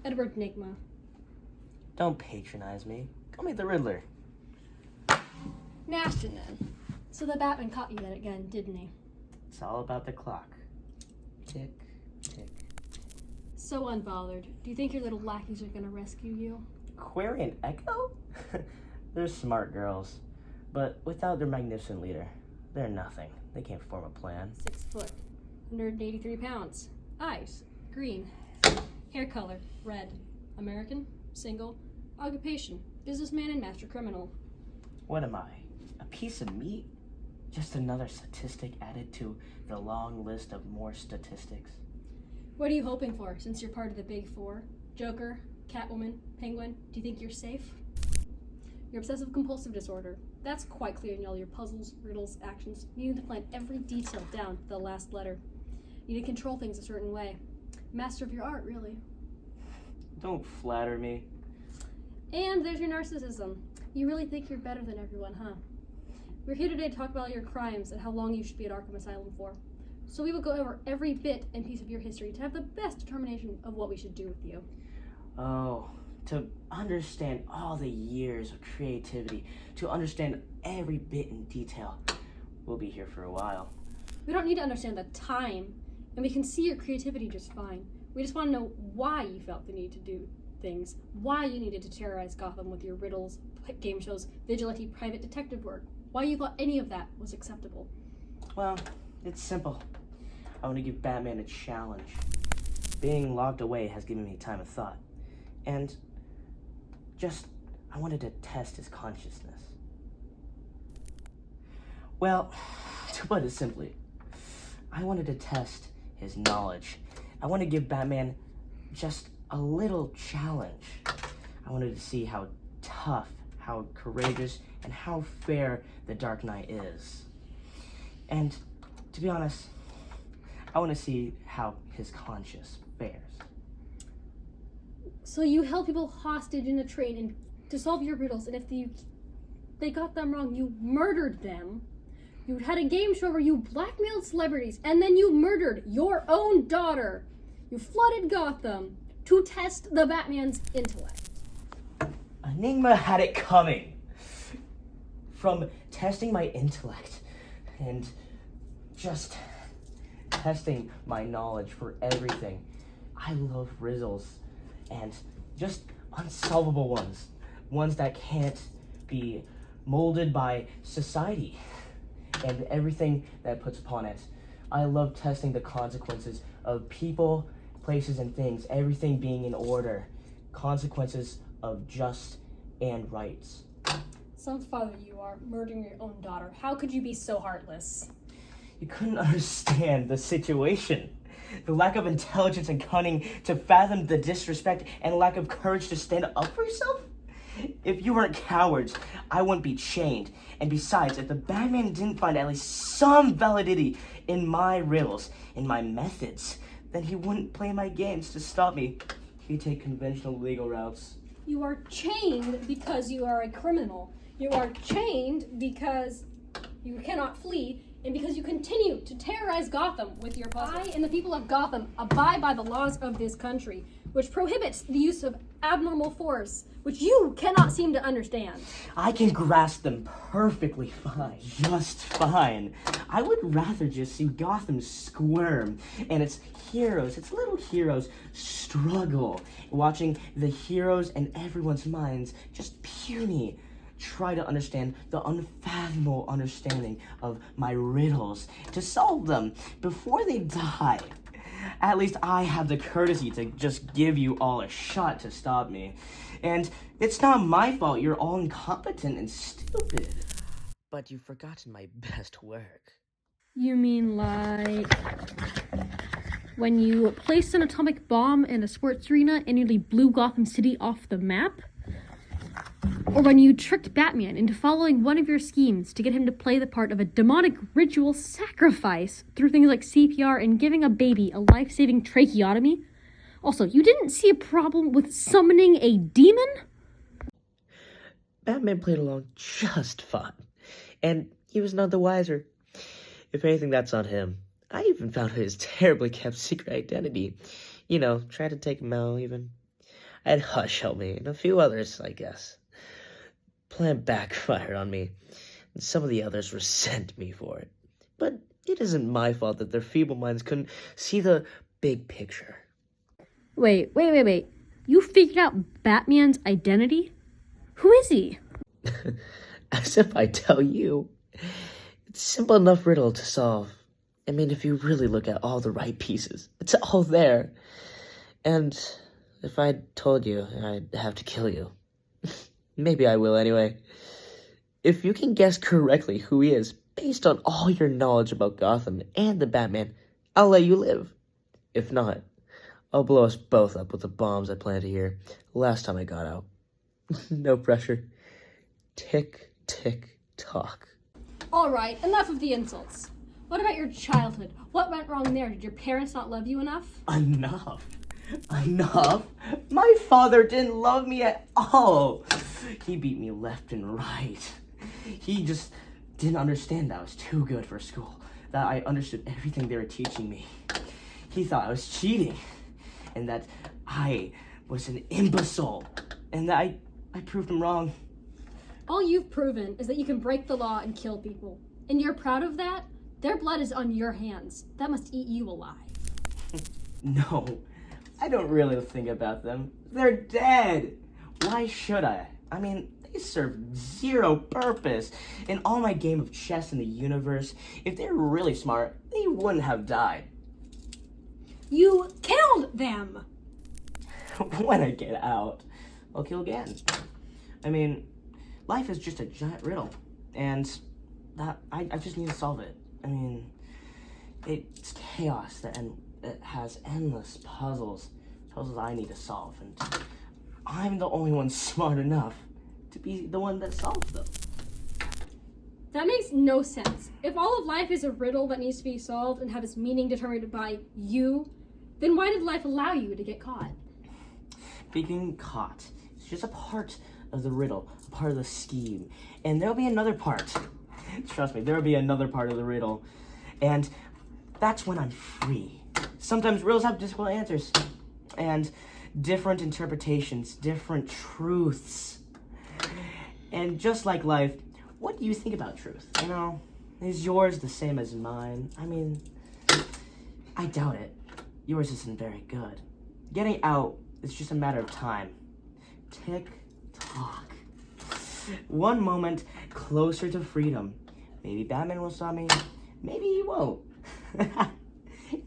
Edward Nigma. Don't patronize me. Call me the Riddler. Nashton then. So the Batman caught you yet again, didn't he? It's all about the clock. Tick, tick. So unbothered. Do you think your little lackeys are gonna rescue you? Query and Echo? They're smart girls. But without their magnificent leader, they're nothing. They can't form a plan. 6 foot, 183 pounds. Eyes, green. Hair color, red. American, single. Occupation, businessman and master criminal. What am I? A piece of meat? Just another statistic added to the long list of more statistics? What are you hoping for, since you're part of the Big Four? Joker, Catwoman, Penguin, do you think you're safe? Your obsessive-compulsive disorder. That's quite clear in all your puzzles, riddles, actions. You need to plan every detail down to the last letter. You need to control things a certain way. Master of your art, really. Don't flatter me. And there's your narcissism. You really think you're better than everyone, huh? We're here today to talk about your crimes and how long you should be at Arkham Asylum for. So we will go over every bit and piece of your history to have the best determination of what we should do with you. Oh, to understand all the years of creativity, to understand every bit in detail. We'll be here for a while. We don't need to understand the time, and we can see your creativity just fine. We just want to know why you felt the need to do things, why you needed to terrorize Gotham with your riddles, game shows, vigilante private detective work, why you thought any of that was acceptable. Well, it's simple. I want to give Batman a challenge. Being locked away has given me time of thought. And I wanted to test his consciousness. Well, to put it simply, I wanted to test his knowledge. I want to give Batman just a little challenge. I wanted to see how tough, how courageous, and how fair the Dark Knight is. And to be honest, I want to see how his conscience fares. So you held people hostage in a train and to solve your riddles, and if they got them wrong, you murdered them. You had a game show where you blackmailed celebrities, and then you murdered your own daughter. You flooded Gotham to test the Batman's intellect. Enigma had it coming. From testing my intellect and just testing my knowledge for everything. I love riddles and just unsolvable ones. Ones that can't be molded by society and everything that puts upon it. I love testing the consequences of people, places, and things, everything being in order. Consequences of just and rights. Some father you are, murdering your own daughter. How could you be so heartless? You couldn't understand the situation. The lack of intelligence and cunning to fathom the disrespect and lack of courage to stand up for yourself? If you weren't cowards, I wouldn't be chained. And besides, if the Batman didn't find at least some validity in my riddles, in my methods, then he wouldn't play my games to stop me. He'd take conventional legal routes. You are chained because you are a criminal. You are chained because you cannot flee, and because you continue to terrorize Gotham with your puzzles. I and the people of Gotham abide by the laws of this country, which prohibits the use of abnormal force, which you cannot seem to understand. I can grasp them perfectly fine, just fine. I would rather just see Gotham squirm and its heroes, its little heroes, struggle, watching the heroes in everyone's minds just puny. Try to understand the unfathomable understanding of my riddles, to solve them before they die. At least I have the courtesy to just give you all a shot to stop me. And it's not my fault you're all incompetent and stupid. But you've forgotten my best work. You mean like when you placed an atomic bomb in a sports arena and nearly blew Gotham City off the map? Or when you tricked Batman into following one of your schemes to get him to play the part of a demonic ritual sacrifice through things like CPR and giving a baby a life-saving tracheotomy? Also, you didn't see a problem with summoning a demon? Batman played along just fine, and he was none the wiser. If anything, that's on him. I even found his terribly kept secret identity. Tried to take him out even. and Hush helped me, and a few others, I guess. Plan backfired on me, and some of the others resent me for it. But it isn't my fault that their feeble minds couldn't see the big picture. Wait. You figured out Batman's identity? Who is he? As if I tell you. It's a simple enough riddle to solve. I mean, if you really look at all the right pieces, it's all there. And if I told you, I'd have to kill you. Maybe I will anyway. If you can guess correctly who he is, based on all your knowledge about Gotham and the Batman, I'll let you live. If not, I'll blow us both up with the bombs I planted here last time I got out. No pressure. Tick, tick, tock. All right, enough of the insults. What about your childhood? What went wrong there? Did your parents not love you enough? Enough? My father didn't love me at all. He beat me left and right. He just didn't understand that I was too good for school, that I understood everything they were teaching me. He thought I was cheating, and that I was an imbecile, and that I proved him wrong. All you've proven is that you can break the law and kill people. And you're proud of that? Their blood is on your hands. That must eat you alive. No, I don't really think about them. They're dead. Why should I? I mean, they serve zero purpose. In all my game of chess in the universe, if they were really smart, they wouldn't have died. You killed them! When I get out, I'll kill again. I mean, life is just a giant riddle, and that I just need to solve it. I mean, it's chaos and it has endless puzzles I need to solve, and I'm the only one smart enough to be the one that solves them. That makes no sense. If all of life is a riddle that needs to be solved and have its meaning determined by you, then why did life allow you to get caught? Being caught is just a part of the riddle, a part of the scheme, and there'll be another part. Trust me, there'll be another part of the riddle, and that's when I'm free. Sometimes riddles have difficult answers, and different interpretations, different truths. And just like life, what do you think about truth? You know, is yours the same as mine? I mean, I doubt it. Yours isn't very good. Getting out is just a matter of time. Tick tock. One moment closer to freedom. Maybe Batman will stop me. Maybe he won't.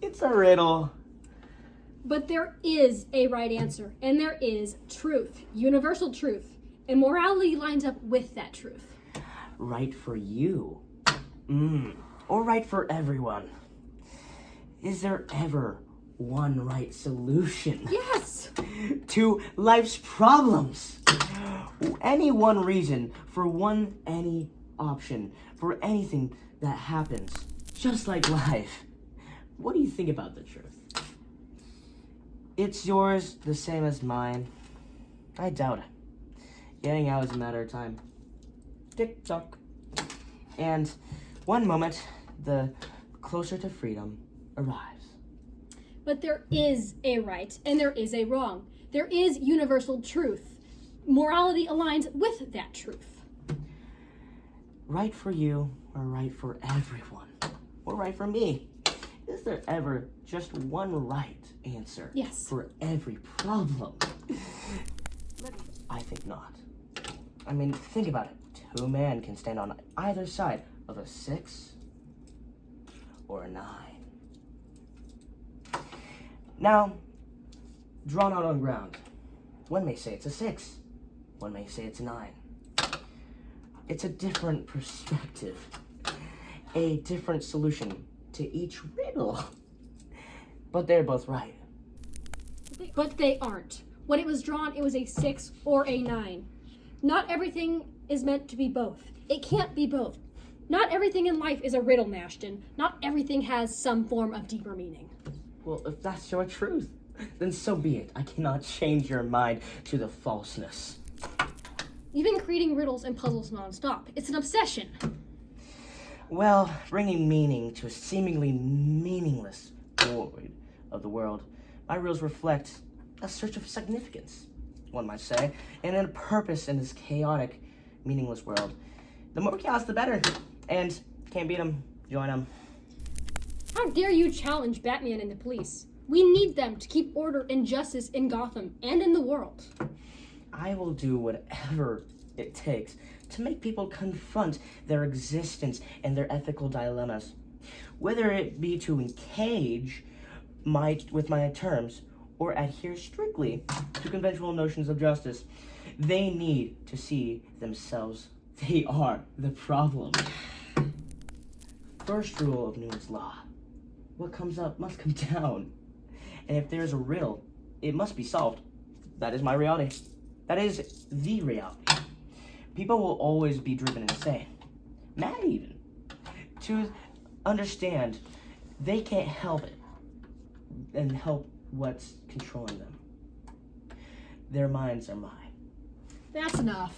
It's a riddle. But there is a right answer, and there is truth, universal truth, and morality lines up with that truth. Right for you. Or right for everyone. Is there ever one right solution? Yes! To life's problems. Any one reason for any option for anything that happens. Just like life. What do you think about the truth? It's yours the same as mine. I doubt it. Getting out is a matter of time. Tick tock. And one moment, the closer to freedom arrives. But there is a right and there is a wrong. There is universal truth. Morality aligns with that truth. Right for you or right for everyone? Or right for me? Is there ever just one right answer Yes. for every problem? I think not. I mean, think about it. Two men can stand on either side of a 6 or a 9. Now, drawn out on ground, one may say it's a 6, one may say it's a 9. It's a different perspective, a different solution to each riddle. But they're both right. But they aren't. When it was drawn, it was a 6 or a 9. Not everything is meant to be both. It can't be both. Not everything in life is a riddle, Nashton. Not everything has some form of deeper meaning. Well, if that's your truth, then so be it. I cannot change your mind to the falseness. You've been creating riddles and puzzles nonstop. It's an obsession. Well, bringing meaning to a seemingly meaningless void of the world, my riddles reflect a search of significance. one might say, and a purpose in this chaotic, meaningless world. The more chaos, the better. And can't beat them, join them. How dare you challenge Batman and the police? We need them to keep order and justice in Gotham and in the world. I will do whatever it takes to make people confront their existence and their ethical dilemmas. Whether it be to engage with my terms or adhere strictly to conventional notions of justice, they need to see themselves. They are the problem. First rule of Newton's law: what comes up must come down. And if there's a riddle, it must be solved. That is my reality. That is the reality. People will always be driven insane, mad even, to understand they can't help it and help what's controlling them. Their minds are mine. That's enough.